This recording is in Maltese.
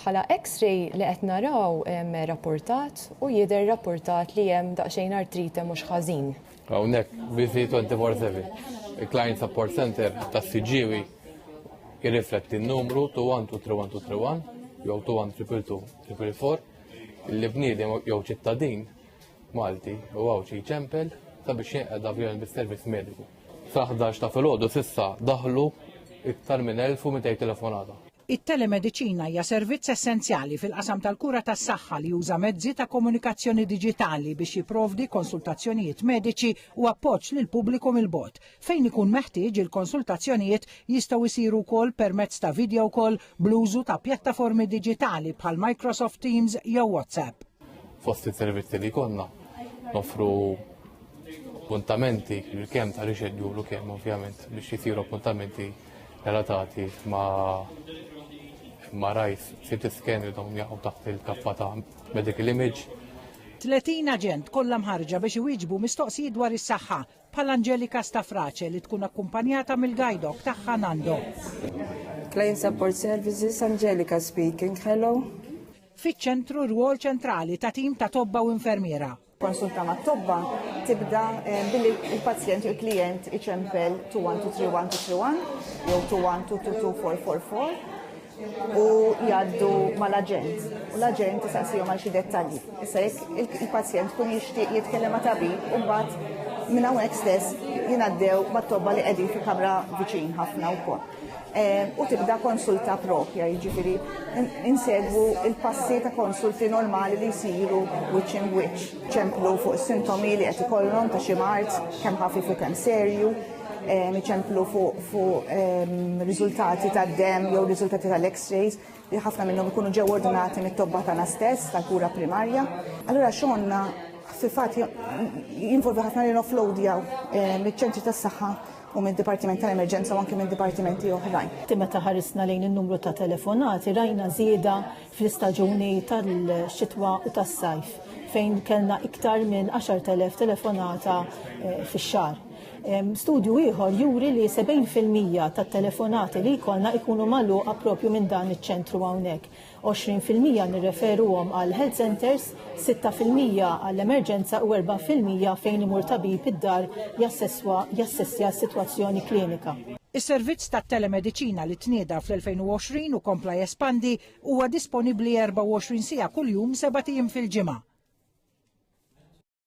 Bħala X-ray li qed naraw hemm rapportat u jidher rapportat li hemm daqsxejn artrite mhux ħażin. Hawnhekk viżi 24/7. Il-Client Support Center tas-CGIWI jirrifletti n-numru 212331 jew 212244 li bniedem jew ċittadin Malti u għaw xi ċempel sabiex jinqed avjon bis-servizz mediku. Sa 11 ta' filgħodu s'issa daħlu iktar minn 1200 telefonata. It-telemediċina hija servizz essenzjali fil-qasam tal-kura tas-saħħa li juża mezzi ta' komunikazzjoni diġitali biex jipprovdi konsultazzjonijiet mediċi u appoġġ lil pubbliku mill-bogħod. Fejn ikun meħtieġ il-konsultazzjonijiet jistgħu jsiru wkoll permezz ta' video call bl-użu ta' pjattaformi diġitali bħal Microsoft Teams jew WhatsApp. Fost is-servizzi li konna nofru appuntamenti kemm ta' rixedjulu kemm ovvjament biex jisiru appuntamenti relatati ma' rajs CT scan li dawn jaqgħu taħt il-kappa ta' medical image. 30 aġent kollha mħarġa biex iwieġbu mistoqsijiet dwar is-saħħa bħal Angelika Stafrace li tkun akkumpanjata mill-gajdok tagħha Nando. Client Support Services, Angelika speaking, hello. Fiċ-ċentru rwol ċentrali ta' tim ta' tobba u infermiera. Konsulta ma' tobba tibda billi il-pazjent u l-klient iċempel 212331 jew 212244 u jgħaddu mal-aġent. U l-aġent isaqsihom għal xi dettalji. Issa jekk il-pazjent kun jixtieq jitkellem ma' tabib u mbagħad minn hawnhekk stess jingħaddew mat-tobba li qegħdin fi kamra viċin ħafna wkoll. U tibda konsulta propja, jiġifieri insegwu il-passi ta' konsulti normali li jsiru which in which. ċemplu fuq is-sintomi li qed ikollhom ta' xi mart, kemm ħafif u kemm serju, iċemplu fuq riżultati tad-demm jew riżultati tal-X-rays li ħafna minnhom ikunu ġew ordinati mit-tobba tagħna stess tal-kura primarja. Allura xogħolna fil-fatt jinvolvi ħafna li offloadjaw miċ-ċentri tas-saħħa u minn dipartiment tal-emerġenza u anke minn dipartimenti oħrajn. Meta ħarisna lejn in-numru ta' telefonati rajna żieda fl-istaġuni tal-xitwa u tas-sajf fejn kellna iktar minn 10,000 telefonata fix-xahar. Studju ieħor juri li 70% tat-telefonati li jkollna ikunu magħluqa proprju minn dan iċ-ċentru hawnhekk. 20% nirreferuhom għal health centers, 6% għall-emerġenza u 4% fejn imur tabib id-dar jassessja s-sitwazzjoni klinika. Is-servizz tat-telemediċina li tnieda fl-2020 u kompla jespandi huwa disponibbli 24 siegħa kuljum 7 ijiem fil-ġimgħa.